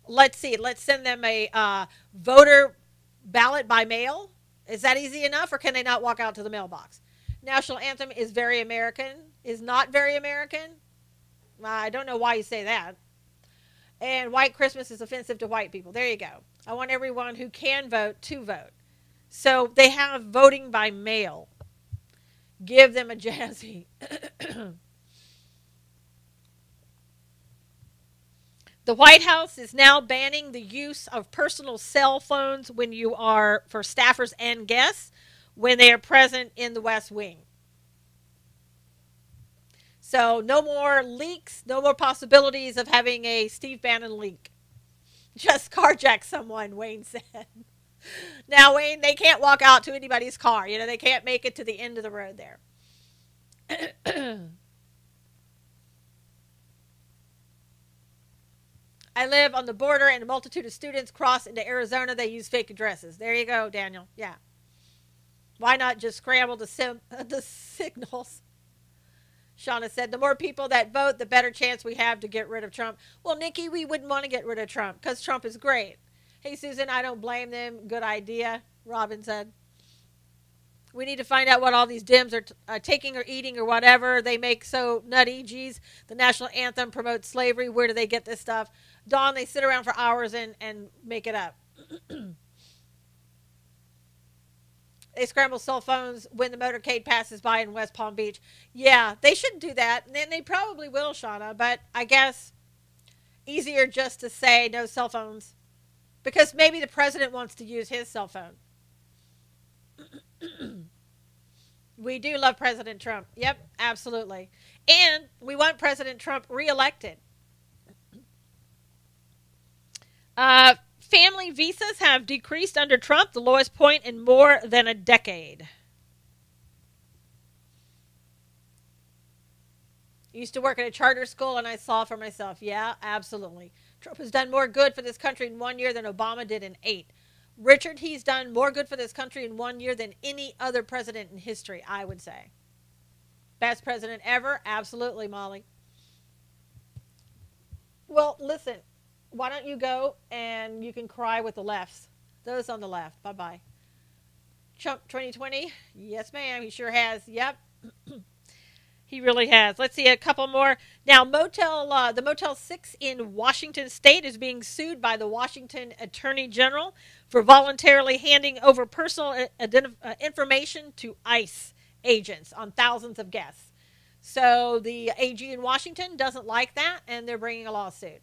B: Let's see. Let's send them a voter ballot by mail. Is that easy enough, or can they not walk out to the mailbox? National anthem is very American. Is not very American. I don't know why you say that. And white Christmas is offensive to white people. There you go. I want everyone who can vote to vote. So they have voting by mail. Give them a jazzy. The White House is now banning the use of personal cell phones when you are, for staffers and guests, when they are present in the West Wing. So no more leaks, no more possibilities of having a Steve Bannon leak. Just carjack someone, Wayne said. Now, Wayne, they can't walk out to anybody's car. They can't make it to the end of the road there. I live on the border and a multitude of students cross into Arizona. They use fake addresses. There you go, Daniel. Yeah. Why not just scramble the signals? Shauna said, the more people that vote, the better chance we have to get rid of Trump. Well, Nikki, we wouldn't want to get rid of Trump because Trump is great. Hey, Susan, I don't blame them. Good idea, Robin said. We need to find out what all these Dems are taking or eating or whatever they make so nutty. Geez, the national anthem promotes slavery. Where do they get this stuff? Dawn, they sit around for hours and make it up. They scramble cell phones when the motorcade passes by in West Palm Beach. Yeah, they should do that. And then they probably will, Shauna. But I guess easier just to say no cell phones. Because maybe the president wants to use his cell phone. We do love President Trump. Yep, absolutely. And we want President Trump reelected. Family visas have decreased under Trump, the lowest point in more than a decade. Used to work at a charter school, and I saw for myself. Yeah, absolutely. Trump has done more good for this country in 1 year than Obama did in 8. Richard, he's done more good for this country in 1 year than any other president in history, I would say. Best president ever? Absolutely, Molly. Well, listen, why don't you go and you can cry with the lefts? Those on the left. Bye-bye. Trump 2020. Yes, ma'am. He sure has. Yep. He really has. Let's see a couple more. Now, the Motel 6 in Washington State is being sued by the Washington Attorney General for voluntarily handing over personal information to ICE agents on thousands of guests. So the AG in Washington doesn't like that, and they're bringing a lawsuit.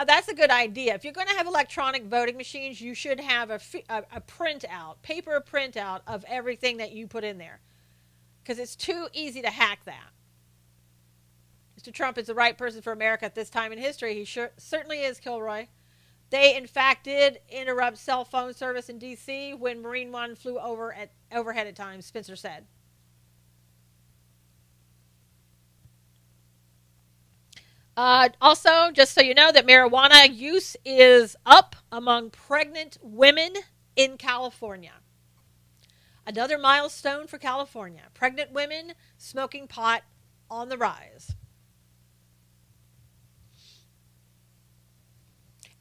B: That's a good idea. If you're going to have electronic voting machines, you should have a printout, paper printout of everything that you put in there, because it's too easy to hack that. Mr. Trump is the right person for America at this time in history. He certainly is, Kilroy. They, in fact, did interrupt cell phone service in D.C. when Marine One flew overhead at times, Spencer said. Also, just so you know, that marijuana use is up among pregnant women in California. Another milestone for California. Pregnant women smoking pot on the rise.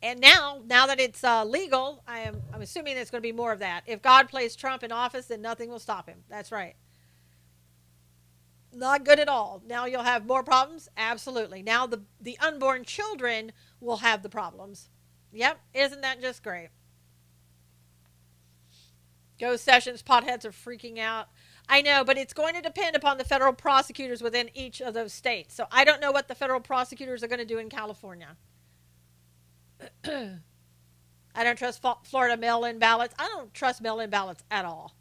B: And now that it's legal, I'm assuming there's going to be more of that. If God places Trump in office, then nothing will stop him. That's right. Not good at all. Now you'll have more problems? Absolutely. Now the unborn children will have the problems. Yep. Isn't that just great? Go Sessions, potheads are freaking out. I know, but it's going to depend upon the federal prosecutors within each of those states. So I don't know what the federal prosecutors are going to do in California. I don't trust Florida mail-in ballots. I don't trust mail-in ballots at all.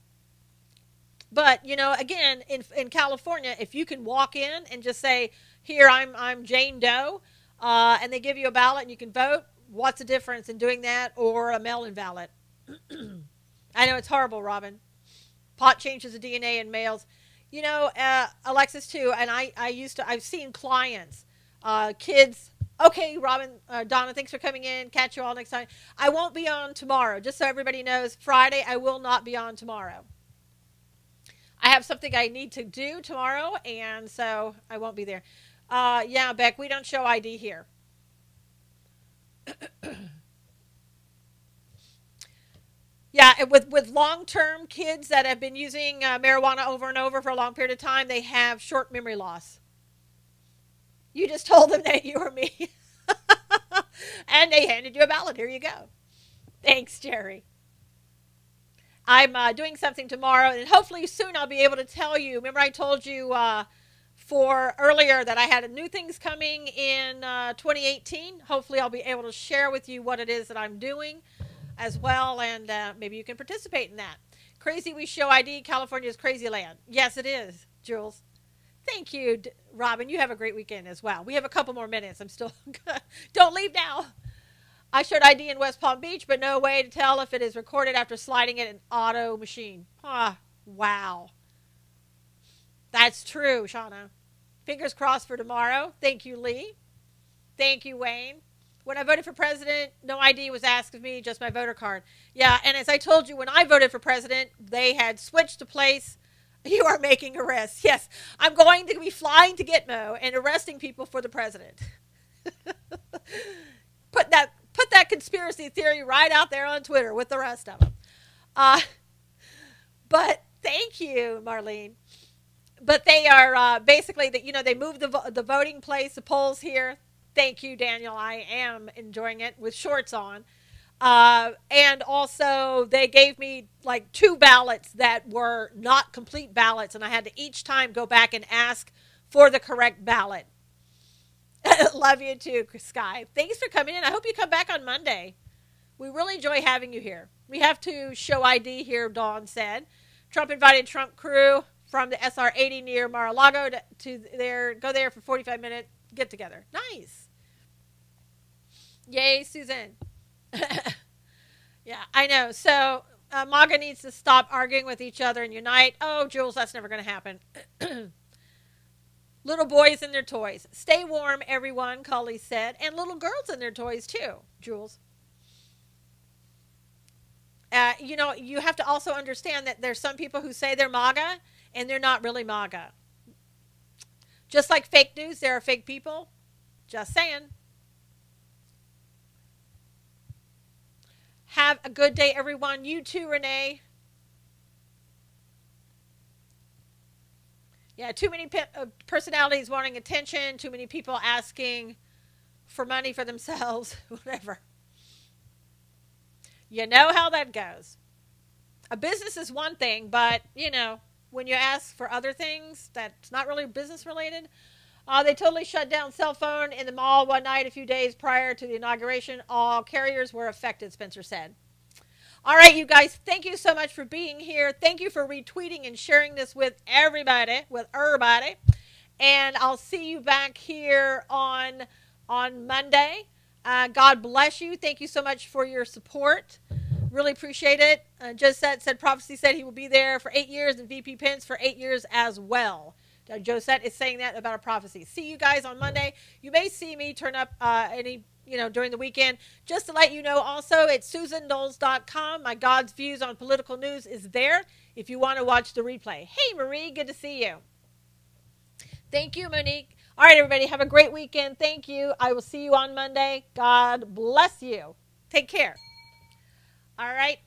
B: But, you know, again, in California, if you can walk in and just say, here, I'm Jane Doe, and they give you a ballot and you can vote, what's the difference in doing that or a mail-in ballot? I know it's horrible, Robin. Pot changes the DNA in males. You know, Alexis, too, and I've seen clients, kids. Okay, Robin, Donna, thanks for coming in. Catch you all next time. I won't be on tomorrow. Just so everybody knows, Friday, I will not be on tomorrow. I have something I need to do tomorrow, and so I won't be there. Yeah, Beck, we don't show ID here. Yeah, with long-term kids that have been using marijuana over and over for a long period of time, they have short memory loss. You just told them that you were me. And they handed you a ballot. Here you go. Thanks, Jerry. I'm doing something tomorrow, and hopefully soon I'll be able to tell you. Remember I told you for earlier that I had new things coming in 2018. Hopefully I'll be able to share with you what it is that I'm doing as well, and maybe you can participate in that. Crazy We Show ID, California's crazy land. Yes, it is, Jules. Thank you, Robin. You have a great weekend as well. We have a couple more minutes. I'm still don't leave now. I showed ID in West Palm Beach, but no way to tell if it is recorded after sliding it in auto machine. Ah, wow. That's true, Shauna. Fingers crossed for tomorrow. Thank you, Lee. Thank you, Wayne. When I voted for president, no ID was asked of me, just my voter card. Yeah, and as I told you, when I voted for president, they had switched to place. You are making arrests. Yes, I'm going to be flying to Gitmo and arresting people for the president. Put that conspiracy theory right out there on Twitter with the rest of them. But thank you, Marlene. But they are basically that, you know, they moved the voting place, the polls here. Thank you, Daniel. I am enjoying it with shorts on. And also they gave me like 2 ballots that were not complete ballots, and I had to each time go back and ask for the correct ballot. Love you too, Sky. Thanks for coming in. I hope you come back on Monday. We really enjoy having you here. We have to show ID here, Dawn said. Trump invited Trump crew from the SR-80 near Mar-a-Lago to go there for 45-minute get together. Nice. Yay, Susan. Yeah, I know. So MAGA needs to stop arguing with each other and unite. Oh, Jules, that's never going to happen. Little boys and their toys. Stay warm, everyone, Cully said. And little girls and their toys, too, Jules. You know, you have to also understand that there's some people who say they're MAGA, and they're not really MAGA. Just like fake news, there are fake people. Just saying. Have a good day, everyone. You too, Renee. Yeah, too many personalities wanting attention, too many people asking for money for themselves, whatever. You know how that goes. A business is one thing, but, when you ask for other things that's not really business related, they totally shut down cell phone in the mall one night a few days prior to the inauguration. All carriers were affected, Spencer said. All right, you guys, thank you so much for being here. Thank you for retweeting and sharing this with everybody, And I'll see you back here on Monday. God bless you. Thank you so much for your support. Really appreciate it. Josette Prophecy said he will be there for 8 years, and VP Pence for 8 years as well. Josette is saying that about a prophecy. See you guys on Monday. You may see me turn up during the weekend. Just to let you know also, it's SusanKnowles.com. My God's Views on Political News is there if you want to watch the replay. Hey, Marie, good to see you. Thank you, Monique. All right, everybody, have a great weekend. Thank you. I will see you on Monday. God bless you. Take care. All right.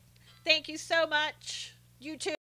B: Thank you so much. You too.